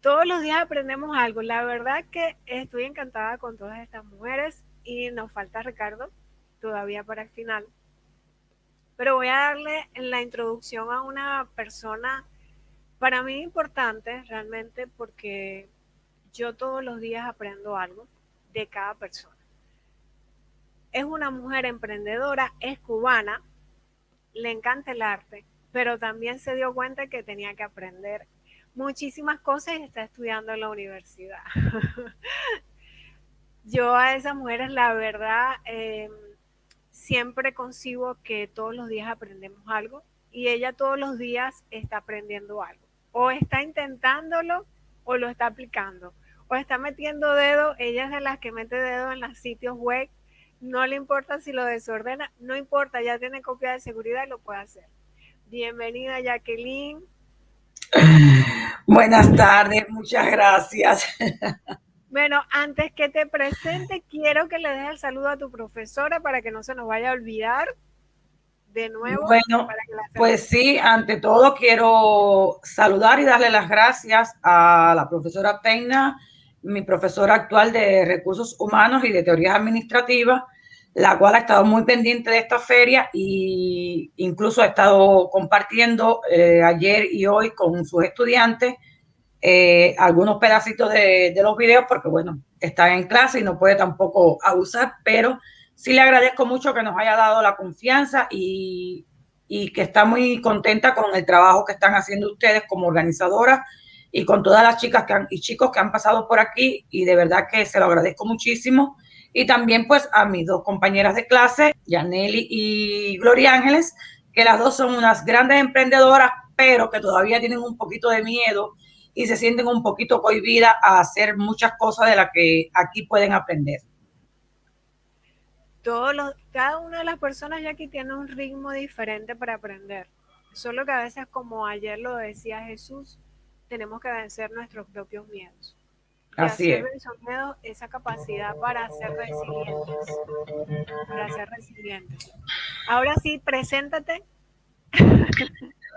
Todos los días aprendemos algo. La verdad que estoy encantada con todas estas mujeres y nos falta Ricardo todavía para el final. Pero voy a darle la introducción a una persona para mí importante realmente porque yo todos los días aprendo algo de cada persona. Es una mujer emprendedora, es cubana, le encanta el arte, pero también se dio cuenta que tenía que aprender muchísimas cosas y está estudiando en la universidad. Yo a esas mujeres, la verdad, siempre concibo que todos los días aprendemos algo y ella todos los días está aprendiendo algo. O está intentándolo o lo está aplicando. O está metiendo dedo, ella es de las que mete dedo en los sitios web, no le importa si lo desordena, no importa, ya tiene copia de seguridad y lo puede hacer. Bienvenida, Jacqueline. Buenas tardes, muchas gracias. Bueno, antes que te presente, quiero que le des el saludo a tu profesora para que no se nos vaya a olvidar de nuevo, Bueno, para que la pues saludemos. sí, ante todo quiero saludar y darle las gracias a la profesora Teina, mi profesora actual de Recursos Humanos y de Teorías Administrativas, la cual ha estado muy pendiente de esta feria e incluso ha estado compartiendo ayer y hoy con sus estudiantes algunos pedacitos de los videos porque, bueno, está en clase y no puede tampoco abusar, pero sí le agradezco mucho que nos haya dado la confianza y que está muy contenta con el trabajo que están haciendo ustedes como organizadoras y con todas las chicas y chicos que han pasado por aquí y de verdad que se lo agradezco muchísimo. Y también pues a mis dos compañeras de clase, Yaneli y Gloria Ángeles, que las dos son unas grandes emprendedoras, pero que todavía tienen un poquito de miedo y se sienten un poquito cohibidas a hacer muchas cosas de las que aquí pueden aprender. Cada una de las personas ya aquí tiene un ritmo diferente para aprender. Solo que a veces, como ayer lo decía Jesús, tenemos que vencer nuestros propios miedos. Y Así hacer es. de esos miedos esa capacidad para ser resilientes, para ser resilientes. Ahora sí, preséntate.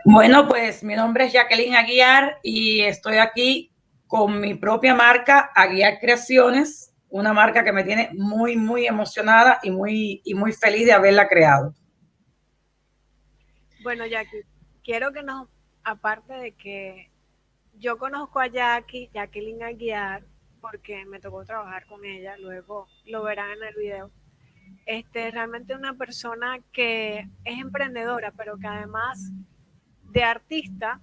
Bueno, pues mi nombre es Jacqueline Aguiar y estoy aquí con mi propia marca, Aguiar Creaciones, una marca que me tiene muy, muy emocionada y muy feliz de haberla creado. Bueno, Jackie, quiero que nos, aparte de que yo conozco a Jacqueline Aguiar, porque me tocó trabajar con ella, luego lo verán en el video. Realmente una persona que es emprendedora, pero que además de artista,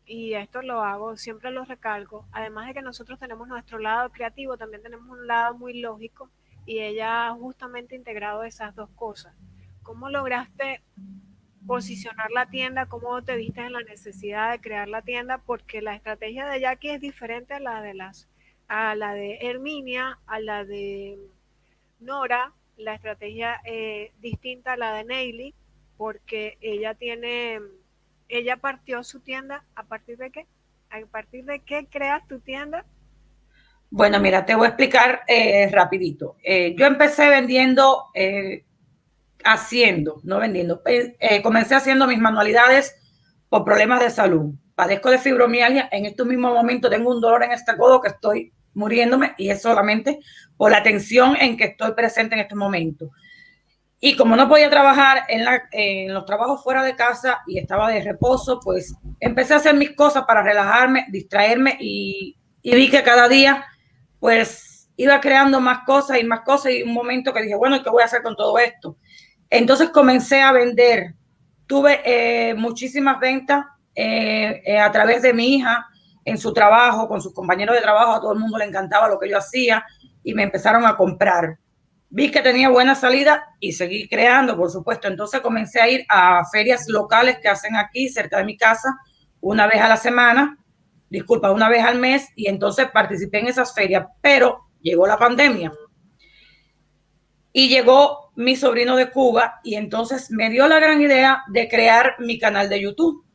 y esto lo hago, siempre lo recalco, además de que nosotros tenemos nuestro lado creativo, también tenemos un lado muy lógico, y ella ha justamente integrado esas dos cosas. ¿Cómo lograste posicionar la tienda? ¿Cómo te viste en la necesidad de crear la tienda? Porque la estrategia de Jackie es diferente a la de Herminia, a la de Nora, la estrategia distinta a la de Neily, porque ella partió su tienda a partir de qué? ¿A partir de qué creas tu tienda? Bueno, mira, te voy a explicar rapidito. Yo empecé vendiendo, haciendo, no vendiendo. Comencé haciendo mis manualidades por problemas de salud. Padezco de fibromialgia. En estos mismos momentos tengo un dolor en este codo que estoy muriéndome y es solamente por la tensión en que estoy presente en estos momentos. Y como no podía trabajar en los trabajos fuera de casa y estaba de reposo, pues empecé a hacer mis cosas para relajarme, distraerme y vi que cada día pues iba creando más cosas y un momento que dije, bueno, ¿qué voy a hacer con todo esto? Entonces comencé a vender. Tuve muchísimas ventas a través de mi hija en su trabajo, con sus compañeros de trabajo, a todo el mundo le encantaba lo que yo hacía y me empezaron a comprar. Vi que tenía buena salida y seguí creando, por supuesto. Entonces comencé a ir a ferias locales que hacen aquí cerca de mi casa una vez a la semana, disculpa, una vez al mes, y entonces participé en esas ferias, pero llegó la pandemia y llegó mi sobrino de Cuba y entonces me dio la gran idea de crear mi canal de YouTube.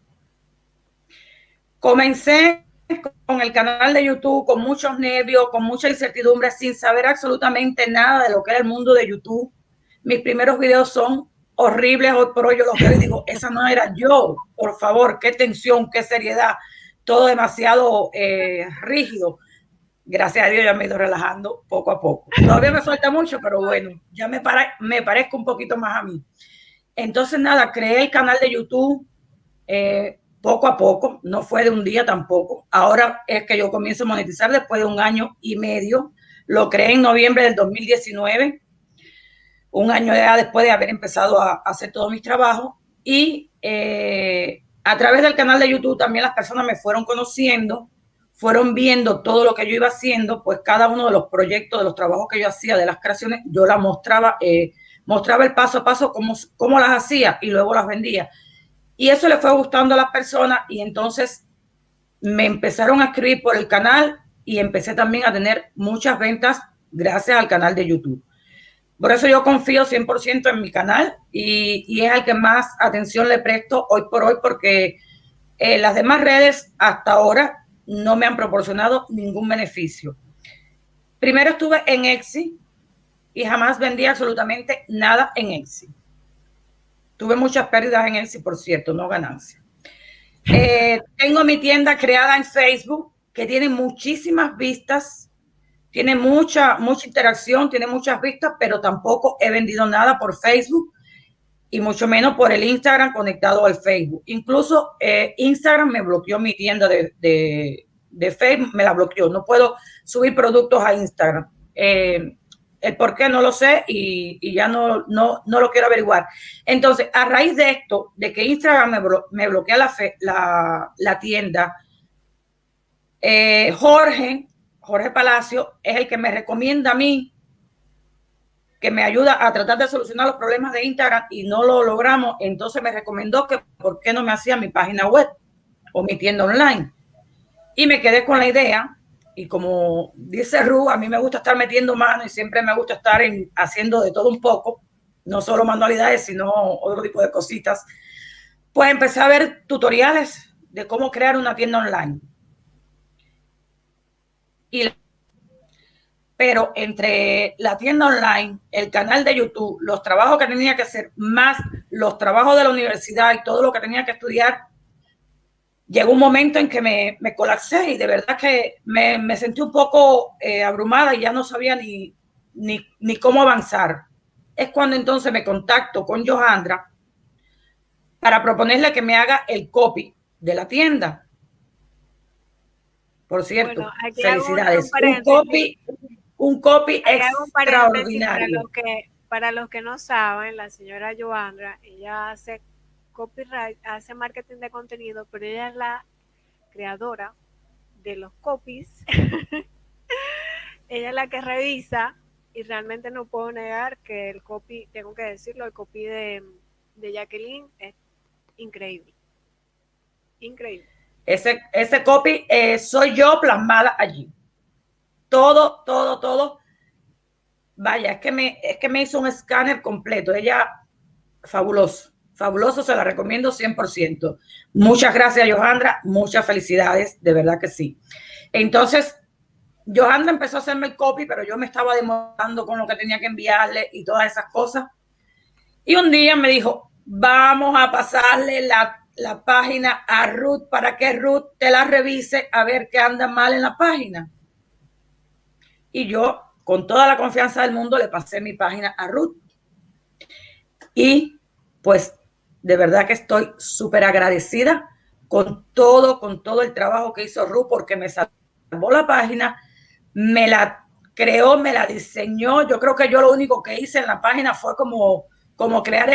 Comencé con el canal de YouTube con muchos nervios, con mucha incertidumbre, sin saber absolutamente nada de lo que era el mundo de YouTube. Mis primeros videos son horribles, hoy por hoy yo los veo y digo, esa no era yo, por favor, qué tensión, qué seriedad, todo demasiado rígido. Gracias a Dios ya me he ido relajando poco a poco. Todavía me falta mucho, pero bueno, ya me parezco un poquito más a mí. Entonces, nada, creé el canal de YouTube poco a poco, no fue de un día tampoco. Ahora es que yo comienzo a monetizar después de 1 año y medio. Lo creé en noviembre del 2019, un año ya después de haber empezado a hacer todos mis trabajos. Y a través del canal de YouTube también las personas me fueron conociendo, fueron viendo todo lo que yo iba haciendo, pues cada uno de los proyectos, de los trabajos que yo hacía, de las creaciones, yo las mostraba, mostraba el paso a paso, cómo las hacía y luego las vendía. Y eso le fue gustando a las personas y entonces me empezaron a escribir por el canal y empecé también a tener muchas ventas gracias al canal de YouTube. Por eso yo confío 100% en mi canal y es al que más atención le presto hoy por hoy, porque las demás redes hasta ahora no me han proporcionado ningún beneficio. Primero estuve en Etsy y jamás vendí absolutamente nada en Etsy. Tuve muchas pérdidas en Etsy, por cierto, no ganancias. Tengo mi tienda creada en Facebook que tiene muchísimas vistas, tiene mucha interacción, tiene muchas vistas, pero tampoco he vendido nada por Facebook y mucho menos por el Instagram conectado al Facebook. Incluso Instagram me bloqueó mi tienda de Facebook, me la bloqueó. No puedo subir productos a Instagram. El por qué no lo sé y ya no lo quiero averiguar. Entonces, a raíz de esto, de que Instagram me bloquea la tienda, Jorge Palacio es el que me recomienda a mí, que me ayuda a tratar de solucionar los problemas de Instagram y no lo logramos. Entonces me recomendó que por qué no me hacía mi página web o mi tienda online. Y me quedé con la idea. Y como dice Ru, a mí me gusta estar metiendo mano y siempre me gusta estar haciendo de todo un poco, no solo manualidades, sino otro tipo de cositas. Pues empecé a ver tutoriales de cómo crear una tienda online. Pero entre la tienda online, el canal de YouTube, los trabajos que tenía que hacer, más los trabajos de la universidad y todo lo que tenía que estudiar, llegó un momento en que me colapsé y de verdad que me sentí un poco abrumada y ya no sabía ni cómo avanzar. Es cuando entonces me contacto con Johandra para proponerle que me haga el copy de la tienda. Por cierto, bueno, felicidades. Un copy extraordinario. Para los que no saben, la señora Johandra, ella hace copyright, hace marketing de contenido, pero ella es la creadora de los copies. Ella es la que revisa y realmente no puedo negar que el copy, tengo que decirlo, el copy de Jacqueline es increíble. Increíble. Ese copy soy yo plasmada allí. Todo. Vaya, es que me hizo un escáner completo. Ella, fabuloso, se la recomiendo 100%. Muchas gracias, Johandra, muchas felicidades, de verdad que sí. Entonces, Johandra empezó a hacerme el copy, pero yo me estaba demorando con lo que tenía que enviarle y todas esas cosas. Y un día me dijo, vamos a pasarle la página a Ruth para que Ruth te la revise a ver qué anda mal en la página. Y yo, con toda la confianza del mundo, le pasé mi página a Ruth. Y pues de verdad que estoy súper agradecida con todo el trabajo que hizo Ruth, porque me salvó la página, me la creó, me la diseñó. Yo creo que yo lo único que hice en la página fue como crear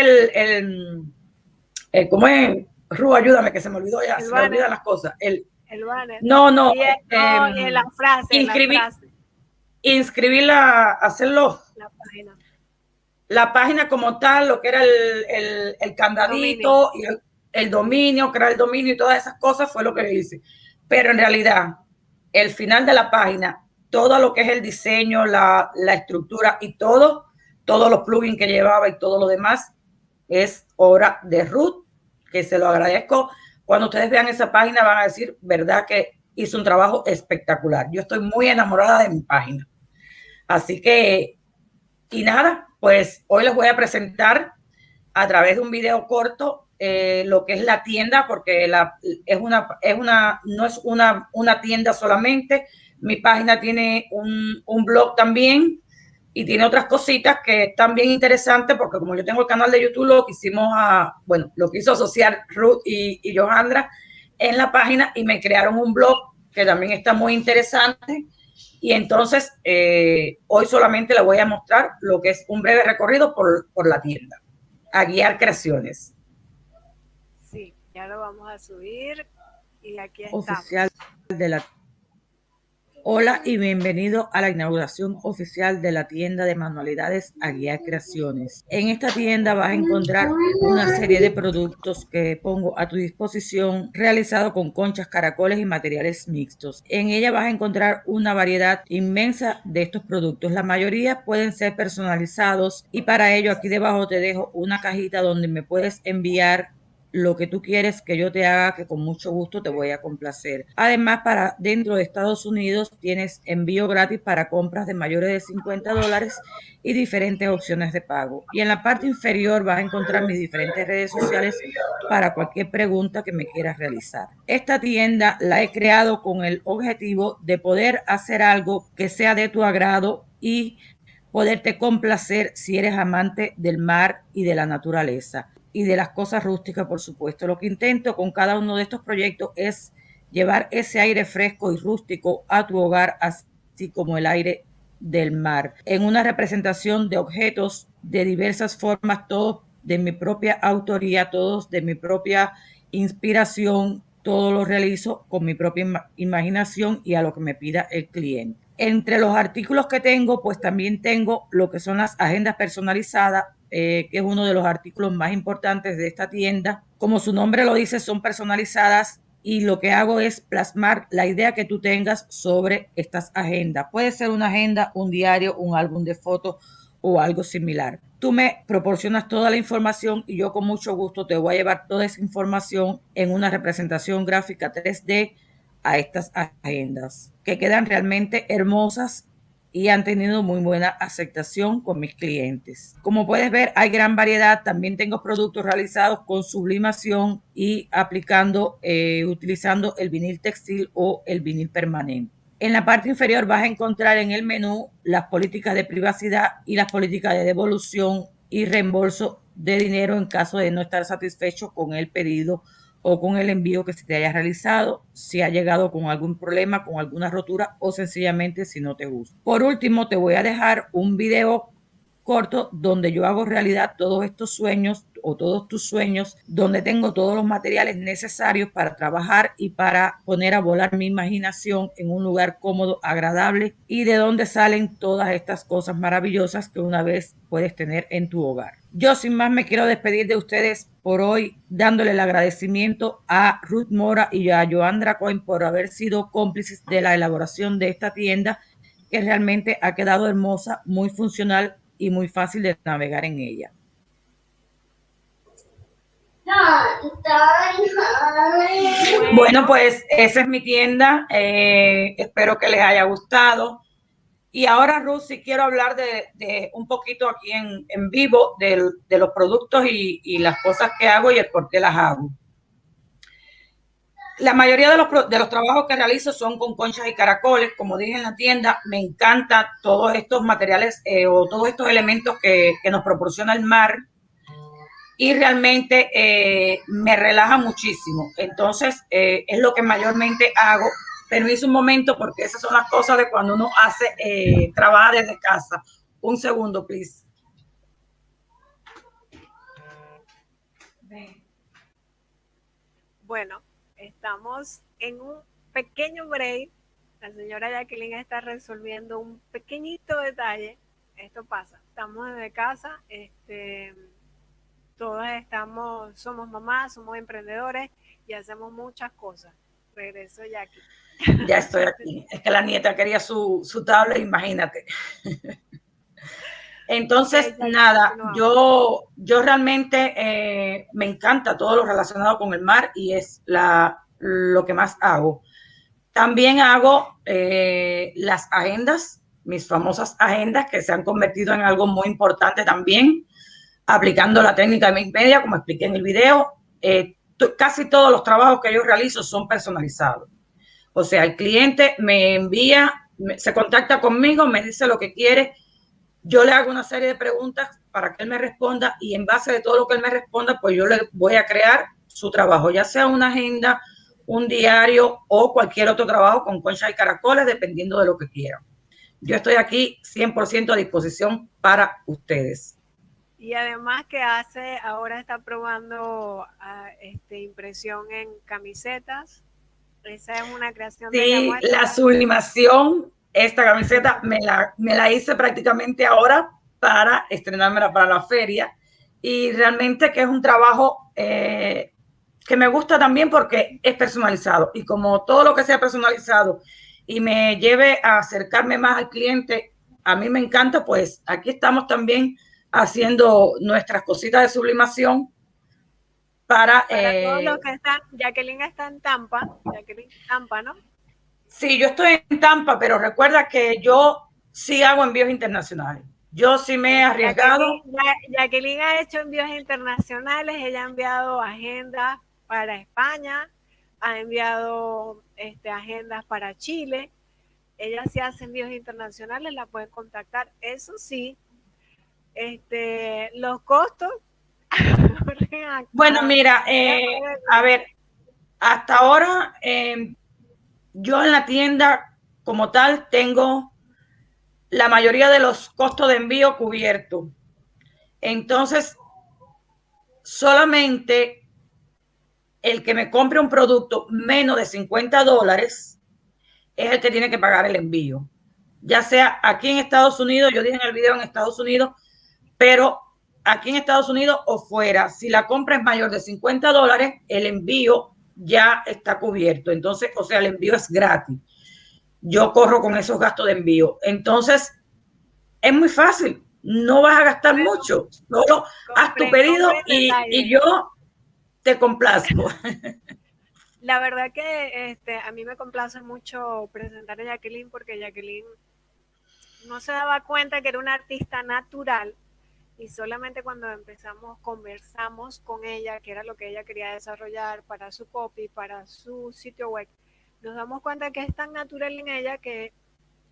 ¿cómo es? Ruth, ayúdame, que se me olvidó ya, se me olvidan las cosas. El banner. No. Y la frase. Inscribir hacerlo. La página como tal, lo que era el candadito y el dominio, crear el dominio y todas esas cosas fue lo que hice. Pero en realidad, el final de la página, todo lo que es el diseño, la estructura y todos los plugins que llevaba y todo lo demás es obra de Ruth, que se lo agradezco. Cuando ustedes vean esa página van a decir, verdad que hizo un trabajo espectacular. Yo estoy muy enamorada de mi página. Así que, y nada, pues hoy les voy a presentar a través de un video corto lo que es la tienda, porque no es una tienda solamente. Mi página tiene un blog también y tiene otras cositas que están bien interesantes, porque como yo tengo el canal de YouTube, lo quiso asociar Ruth y Johandra en la página y me crearon un blog que también está muy interesante. Y entonces hoy solamente le voy a mostrar lo que es un breve recorrido por la tienda, a guiar creaciones. Sí, ya lo vamos a subir y aquí oficial estamos. de la Hola y bienvenido a la inauguración oficial de la tienda de manualidades Aguiar Creaciones. En esta tienda vas a encontrar una serie de productos que pongo a tu disposición realizado con conchas, caracoles y materiales mixtos. En ella vas a encontrar una variedad inmensa de estos productos. La mayoría pueden ser personalizados y para ello aquí debajo te dejo una cajita donde me puedes enviar lo que tú quieres que yo te haga, que con mucho gusto te voy a complacer. Además, para dentro de Estados Unidos tienes envío gratis para compras de mayores de $50 y diferentes opciones de pago. Y en la parte inferior vas a encontrar mis diferentes redes sociales para cualquier pregunta que me quieras realizar. Esta tienda la he creado con el objetivo de poder hacer algo que sea de tu agrado y poderte complacer si eres amante del mar y de la naturaleza y de las cosas rústicas, por supuesto. Lo que intento con cada uno de estos proyectos es llevar ese aire fresco y rústico a tu hogar, así como el aire del mar, en una representación de objetos de diversas formas, todos de mi propia autoría, todos de mi propia inspiración, todo lo realizo con mi propia imaginación y a lo que me pida el cliente. Entre los artículos que tengo, pues también tengo lo que son las agendas personalizadas, que es uno de los artículos más importantes de esta tienda. Como su nombre lo dice, son personalizadas y lo que hago es plasmar la idea que tú tengas sobre estas agendas. Puede ser una agenda, un diario, un álbum de fotos o algo similar. Tú me proporcionas toda la información y yo con mucho gusto te voy a llevar toda esa información en una representación gráfica 3D a estas agendas, que quedan realmente hermosas y han tenido muy buena aceptación con mis clientes. Como puedes ver, hay gran variedad. También tengo productos realizados con sublimación y utilizando el vinil textil o el vinil permanente. En la parte inferior vas a encontrar en el menú las políticas de privacidad y las políticas de devolución y reembolso de dinero en caso de no estar satisfecho con el pedido o con el envío que se te haya realizado, si ha llegado con algún problema, con alguna rotura o sencillamente si no te gusta. Por último, te voy a dejar un video corto donde yo hago realidad todos estos sueños o todos tus sueños, donde tengo todos los materiales necesarios para trabajar y para poner a volar mi imaginación en un lugar cómodo, agradable y de donde salen todas estas cosas maravillosas que una vez puedes tener en tu hogar. Yo sin más me quiero despedir de ustedes por hoy, dándole el agradecimiento a Ruth Mora y a Johandra Cohen por haber sido cómplices de la elaboración de esta tienda, que realmente ha quedado hermosa, muy funcional y muy fácil de navegar en ella. Bueno, pues esa es mi tienda. Espero que les haya gustado. Y ahora, Ruth, sí quiero hablar de un poquito aquí en vivo de los productos y las cosas que hago y el por qué las hago. La mayoría de los trabajos que realizo son con conchas y caracoles. Como dije en la tienda, me encantan todos estos materiales o todos estos elementos que nos proporciona el mar y realmente me relaja muchísimo. Entonces, es lo que mayormente hago. Permiso un momento, porque esas son las cosas de cuando uno trabaja desde casa. Un segundo, please. Bueno, estamos en un pequeño break. La señora Jacqueline está resolviendo un pequeñito detalle. Esto pasa. Estamos desde casa. Todas somos mamás, somos emprendedores y hacemos muchas cosas. Regreso, Jackie. Ya estoy aquí. Es que la nieta quería su tablet, imagínate. Entonces, okay, nada, yo realmente me encanta todo lo relacionado con el mar y es lo que más hago. También hago las agendas, mis famosas agendas que se han convertido en algo muy importante también, aplicando la técnica de Mix Media, como expliqué en el video. casi todos los trabajos que yo realizo son personalizados. O sea, el cliente me envía, se contacta conmigo, me dice lo que quiere, yo le hago una serie de preguntas para que él me responda y en base de todo lo que él me responda, pues yo le voy a crear su trabajo, ya sea una agenda, un diario o cualquier otro trabajo con concha y caracoles, dependiendo de lo que quieran. Yo estoy aquí 100% a disposición para ustedes. Y además que hace, ahora está probando impresión en camisetas. Esa es una creación de ella. Sí, la sublimación, esta camiseta me la hice prácticamente ahora para estrenármela para la feria y realmente que es un trabajo que me gusta también porque es personalizado y como todo lo que sea personalizado y me lleve a acercarme más al cliente, a mí me encanta, pues aquí estamos también haciendo nuestras cositas de sublimación para... Para todos los que están, Jacqueline está en Tampa, Jacqueline Tampa, ¿no? Sí, yo estoy en Tampa, pero recuerda que yo sí hago envíos internacionales. Yo sí me he arriesgado. Jacqueline ha hecho envíos internacionales, ella ha enviado agendas para España, ha enviado agendas para Chile. Ella sí hace envíos internacionales, la pueden contactar. Eso sí, los costos. Bueno, mira, a ver, hasta ahora yo en la tienda como tal tengo la mayoría de los costos de envío cubiertos. Entonces, solamente el que me compre un producto menos de $50 es el que tiene que pagar el envío. Ya sea aquí en Estados Unidos, yo dije en el video en Estados Unidos, pero aquí en Estados Unidos o fuera, si la compra es mayor de $50, el envío ya está cubierto. Entonces, o sea, el envío es gratis. Yo corro con esos gastos de envío. Entonces, es muy fácil. No vas a gastar bueno, mucho. Solo haz tu pedido y yo te complazco. La verdad que a mí me complace mucho presentar a Jacqueline porque Jacqueline no se daba cuenta que era una artista natural y solamente cuando empezamos, conversamos con ella, que era lo que ella quería desarrollar para su copy, para su sitio web, nos damos cuenta que es tan natural en ella que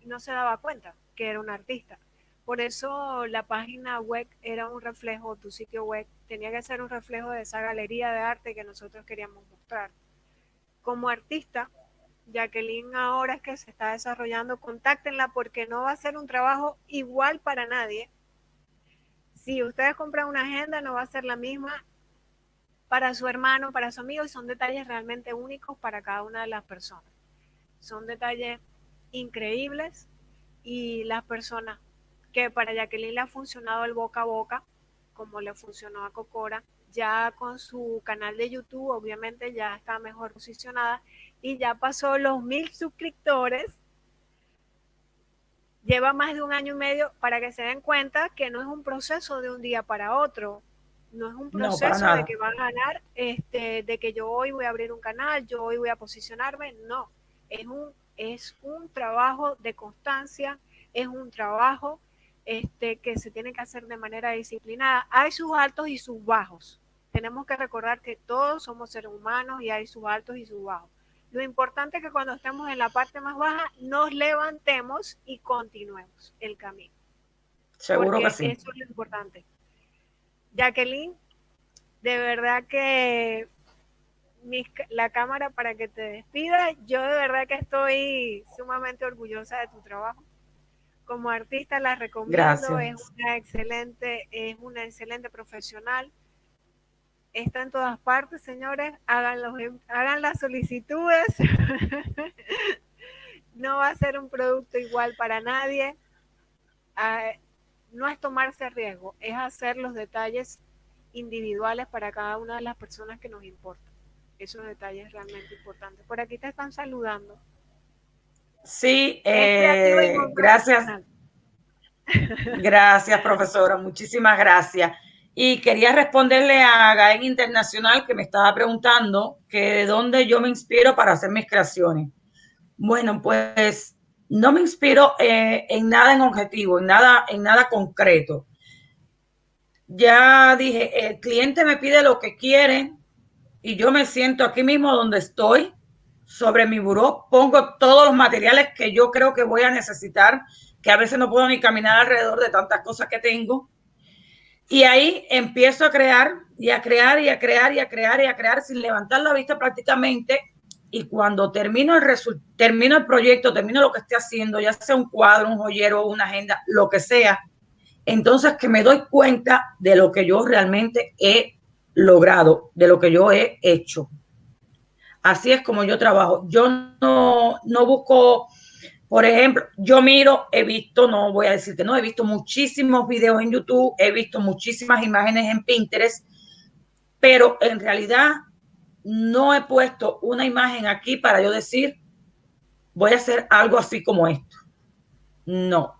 no se daba cuenta que era una artista. Por eso la página web era un reflejo, tu sitio web tenía que ser un reflejo de esa galería de arte que nosotros queríamos mostrar. Como artista, Jacqueline ahora es que se está desarrollando, contáctenla porque no va a ser un trabajo igual para nadie. Si ustedes compran una agenda, no va a ser la misma para su hermano, para su amigo, y son detalles realmente únicos para cada una de las personas. Son detalles increíbles y las personas que para Jacqueline le ha funcionado el boca a boca, como le funcionó a Cocora, ya con su canal de YouTube, obviamente ya está mejor posicionada y ya pasó los 1000 suscriptores. Lleva más de un año y medio para que se den cuenta que no es un proceso de un día para otro. No es un No, para proceso de nada. que van a ganar, de que yo hoy voy a abrir un canal, yo hoy voy a posicionarme. No, es un trabajo de constancia, es un trabajo que se tiene que hacer de manera disciplinada. Hay sus altos y sus bajos. Tenemos que recordar que todos somos seres humanos y hay sus altos y sus bajos. Lo importante es que cuando estemos en la parte más baja nos levantemos y continuemos el camino. Seguro que Porque sí. eso es lo importante. Jacqueline, de verdad que la cámara para que te despidas. Yo de verdad que estoy sumamente orgullosa de tu trabajo. Como artista la recomiendo, Gracias. es una excelente profesional. Está en todas partes, señores. Hagan las solicitudes. No va a ser un producto igual para nadie. No es tomarse riesgo, es hacer los detalles individuales para cada una de las personas que nos importan. Esos detalles realmente importantes. Por aquí te están saludando. Sí, Es creativo y muy gracias. profesional. Gracias, profesora. Muchísimas gracias. Y quería responderle a Gaen Internacional que me estaba preguntando que de dónde yo me inspiro para hacer mis creaciones. Bueno, pues no me inspiro en nada en objetivo, en nada concreto. Ya dije, el cliente me pide lo que quiere, y yo me siento aquí mismo donde estoy, sobre mi buró, pongo todos los materiales que yo creo que voy a necesitar, que a veces no puedo ni caminar alrededor de tantas cosas que tengo. Y ahí empiezo a crear y a crear y a crear y a crear y a crear sin levantar la vista prácticamente. Y cuando termino termino el proyecto, termino lo que esté haciendo, ya sea un cuadro, un joyero, una agenda, lo que sea, entonces que me doy cuenta de lo que yo realmente he logrado, de lo que yo he hecho. Así es como yo trabajo. Yo no busco, por ejemplo, yo miro, he visto, no voy a decir que no, he visto muchísimos videos en YouTube, he visto muchísimas imágenes en Pinterest, pero en realidad no he puesto una imagen aquí para yo decir, voy a hacer algo así como esto. No.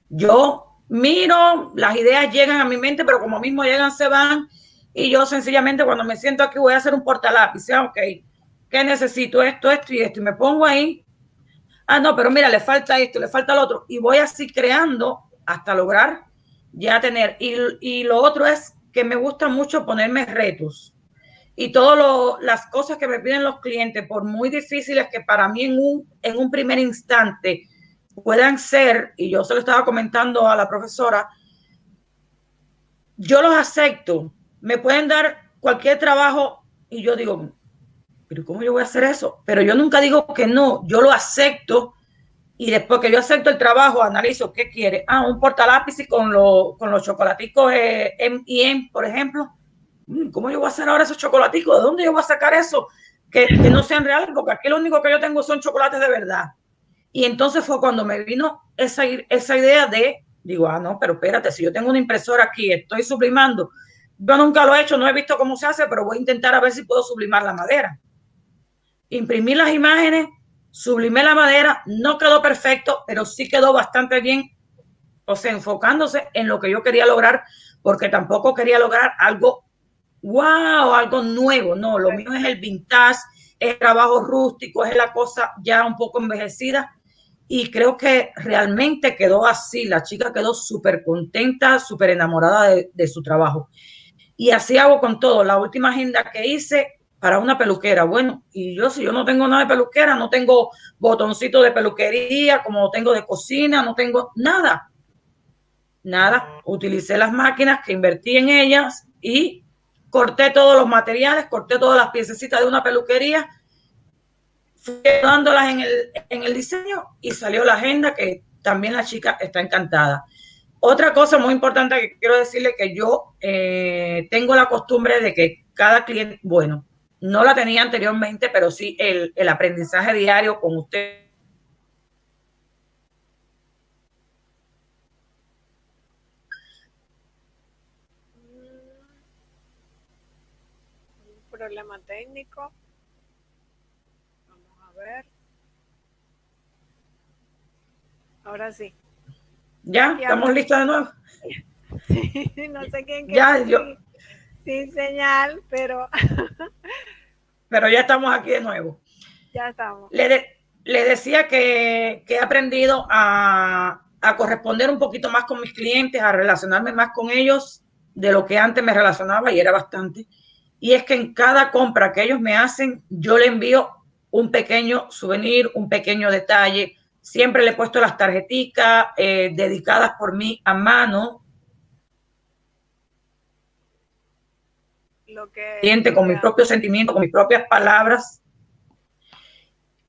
Yo miro, las ideas llegan a mi mente, pero como mismo llegan, se van. Y yo sencillamente cuando me siento aquí voy a hacer un portalápiz. Ok, ¿qué necesito? Esto y esto. Y me pongo ahí. Ah, no, pero mira, le falta esto, le falta lo otro. Y voy así creando hasta lograr ya tener. Y lo otro es que me gusta mucho ponerme retos. Y todas las cosas que me piden los clientes, por muy difíciles que para mí en un primer instante puedan ser, y yo se lo estaba comentando a la profesora, yo los acepto, me pueden dar cualquier trabajo y yo digo, pero ¿cómo yo voy a hacer eso? Pero yo nunca digo que no, yo lo acepto y después que yo acepto el trabajo, analizo qué quiere. Ah, un portalápiz con los chocolaticos M&M, por ejemplo. ¿Cómo yo voy a hacer ahora esos chocolaticos? ¿De dónde yo voy a sacar eso? Que no sean reales, porque aquí lo único que yo tengo son chocolates de verdad. Y entonces fue cuando me vino esa idea de, digo, ah, no, pero espérate, si yo tengo una impresora aquí, estoy sublimando, yo nunca lo he hecho, no he visto cómo se hace, pero voy a intentar a ver si puedo sublimar la madera. Imprimí las imágenes, sublimé la madera, no quedó perfecto, pero sí quedó bastante bien, o sea, enfocándose en lo que yo quería lograr, porque tampoco quería lograr algo wow, algo nuevo, no, lo mío es el vintage, es trabajo rústico, es la cosa ya un poco envejecida y creo que realmente quedó así, la chica quedó súper contenta, súper enamorada de su trabajo. Y así hago con todo, la última agenda que hice para una peluquera, bueno, y yo si yo no tengo nada de peluquera, no tengo botoncito de peluquería, como tengo de cocina, no tengo nada, nada, utilicé las máquinas que invertí en ellas y corté todos los materiales, corté todas las piececitas de una peluquería, fui dándolas en el diseño y salió la agenda que también la chica está encantada. Otra cosa muy importante que quiero decirle que yo tengo la costumbre de que cada cliente, bueno, no la tenía anteriormente, pero sí el aprendizaje diario con usted. Un problema técnico. Vamos a ver. Ahora sí. Ya, Y estamos ahora listos de nuevo. sí, no sé quién quedó Ya, yo, sin señal, pero ya estamos aquí de nuevo. ya estamos. Le decía que he aprendido a corresponder un poquito más con mis clientes, a relacionarme más con ellos de lo que antes me relacionaba y era bastante. Y es que en cada compra que ellos me hacen, yo le envío un pequeño souvenir, un pequeño detalle. Siempre le he puesto las tarjeticas dedicadas por mí a mano, Lo con que mi propio hace. sentimiento, con mis propias palabras.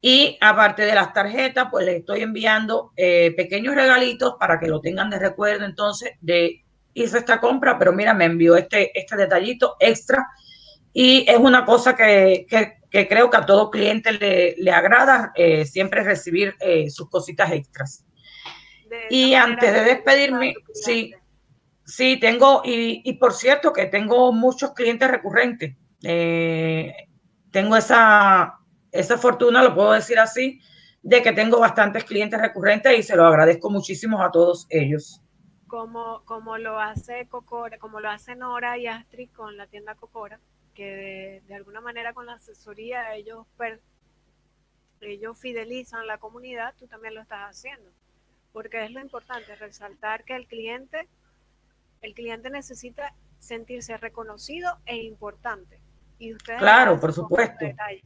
Y aparte de las tarjetas, pues les estoy enviando pequeños regalitos para que lo tengan de recuerdo. Entonces, hice esta compra, pero mira, me envió este detallito extra. Y es una cosa que creo que a todo cliente le agrada siempre recibir sus cositas extras. De esa Y manera antes de fideliza a despedirme, tu sí, cliente. sí, tengo, y por cierto que tengo muchos clientes recurrentes. Tengo esa fortuna, lo puedo decir así, de que tengo bastantes clientes recurrentes y se lo agradezco muchísimo a todos ellos. Como lo hace Cocora, como lo hacen Nora y Astrid con la tienda Cocora, que de alguna manera con la asesoría ellos fidelizan la comunidad, tú también lo estás haciendo. Porque es lo importante, resaltar que el cliente necesita sentirse reconocido e importante. y ustedes lo Claro, por hacen con mucho supuesto. detalle.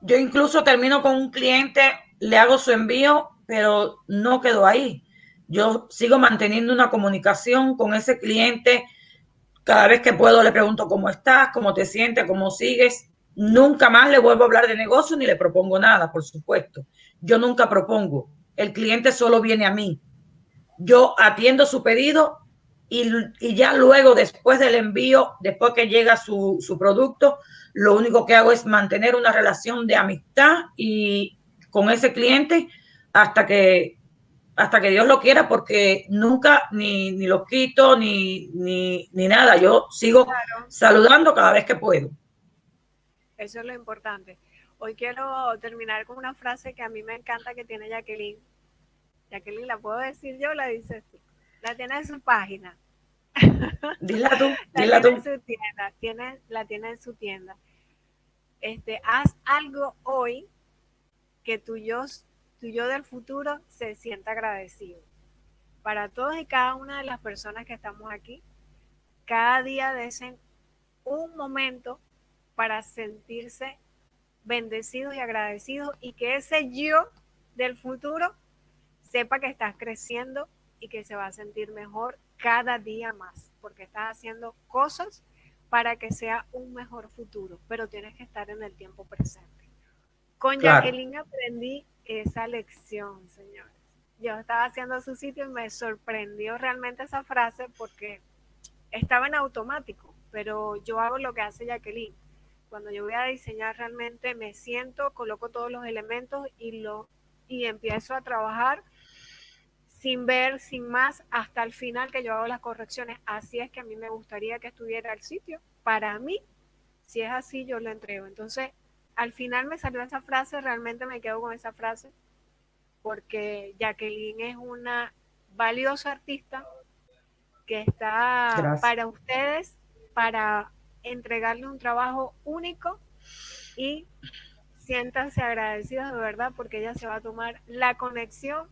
Yo incluso termino con un cliente, le hago su envío, pero no quedo ahí. Yo sigo manteniendo una comunicación con ese cliente. Cada vez que puedo le pregunto cómo estás, cómo te sientes, cómo sigues. Nunca más le vuelvo a hablar de negocio ni le propongo nada, por supuesto. Yo nunca propongo. El cliente solo viene a mí. Yo atiendo su pedido y ya luego, después del envío, después que llega su producto, lo único que hago es mantener una relación de amistad y con ese cliente hasta que hasta que Dios lo quiera, porque nunca ni los quito ni nada. Yo sigo Claro, saludando cada vez que puedo. eso es lo importante. Hoy quiero terminar con una frase que a mí me encanta que tiene Jacqueline. Jacqueline, ¿la puedo decir yo o la dices tú? La tiene en su página. Dila tú, La dila tiene tú. en su tienda. La tiene en su tienda. Haz algo hoy que tu yo del futuro se sienta agradecido. Para todos y cada una de las personas que estamos aquí, cada día desen un momento para sentirse bendecidos y agradecidos y que ese yo del futuro sepa que estás creciendo y que se va a sentir mejor cada día más, porque estás haciendo cosas para que sea un mejor futuro, pero tienes que estar en el tiempo presente. Con Claro. Jacqueline aprendí esa lección, señores. Yo estaba haciendo su sitio y me sorprendió realmente esa frase porque estaba en automático, pero yo hago lo que hace Jacqueline. Cuando yo voy a diseñar realmente me siento, coloco todos los elementos y empiezo a trabajar sin ver, sin más, hasta el final que yo hago las correcciones. Así es que a mí me gustaría que estuviera el sitio. Para mí, si es así, yo lo entrego. Entonces, al final me salió esa frase, realmente me quedo con esa frase, porque Jacqueline es una valiosa artista que está Gracias. para ustedes, para entregarle un trabajo único y siéntanse agradecidos de verdad porque ella se va a tomar la conexión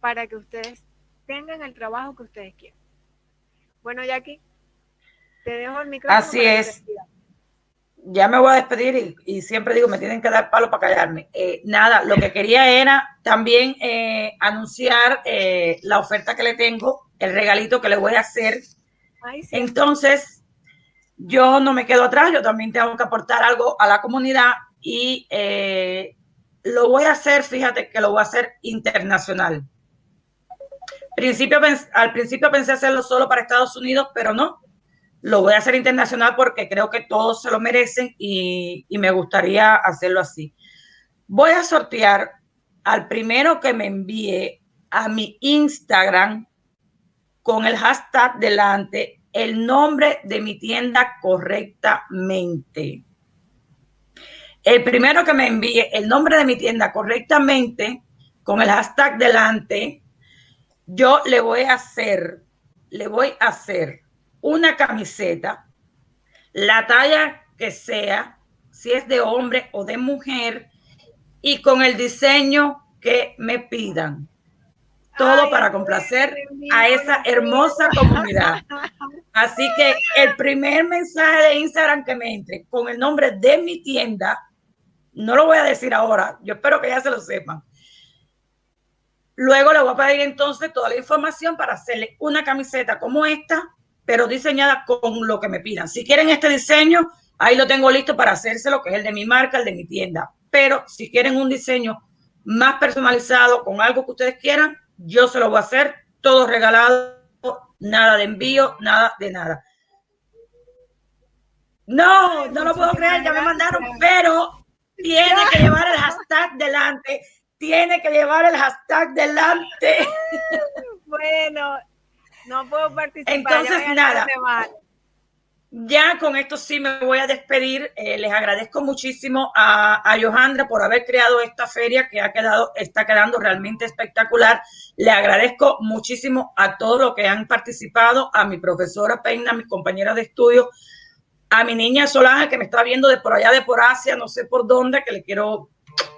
para que ustedes tengan el trabajo que ustedes quieren. Bueno, Jackie, te dejo el micrófono Así para que te es. despidas. Ya me voy a despedir y siempre digo, me tienen que dar palo para callarme. Nada, lo que quería era también anunciar la oferta que le tengo, el regalito que le voy a hacer. Ay, cierto. Entonces, yo no me quedo atrás, yo también tengo que aportar algo a la comunidad y lo voy a hacer, fíjate que lo voy a hacer internacional. Al principio pensé hacerlo solo para Estados Unidos, pero no, lo voy a hacer internacional porque creo que todos se lo merecen y me gustaría hacerlo así. Voy a sortear al primero que me envíe a mi Instagram con el hashtag delante el nombre de mi tienda correctamente. El primero que me envíe el nombre de mi tienda correctamente con el hashtag delante, yo le voy a hacer una camiseta, la talla que sea, si es de hombre o de mujer, y con el diseño que me pidan. Todo Ay, para entonces complacer te envío, a esa no hermosa puedo. comunidad. Así que el primer mensaje de Instagram que me entre con el nombre de mi tienda, no lo voy a decir ahora, yo espero que ya se lo sepan. Luego le voy a pedir entonces toda la información para hacerle una camiseta como esta, pero diseñada con lo que me pidan. Si quieren este diseño, ahí lo tengo listo para hacérselo, que es el de mi marca, el de mi tienda. Pero si quieren un diseño más personalizado con algo que ustedes quieran, yo se lo voy a hacer todo regalado, nada de envío, nada de nada. No, Ay, no lo puedo creer, muchísimas ya me mandaron, gracias. pero Ya. tiene que llevar el hashtag delante, tiene que llevar el hashtag delante. Bueno, no puedo participar, ya me Entonces, ganaron nada, de mal. ya con esto sí me voy a despedir. Les agradezco muchísimo a Johandra por haber creado esta feria que está quedando realmente espectacular. Le agradezco muchísimo a todos los que han participado, a mi profesora Peina, a mis compañeras de estudio, a mi niña Solange que me está viendo de por allá, de por Asia, no sé por dónde, que le quiero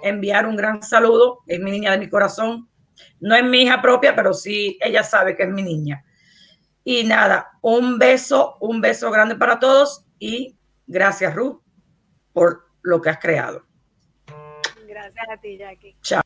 enviar un gran saludo. Es mi niña de mi corazón. No es mi hija propia, pero sí ella sabe que es mi niña. Y nada, un beso grande para todos y Gracias, Ruth, por lo que has creado. Gracias a ti, Jackie. Chao.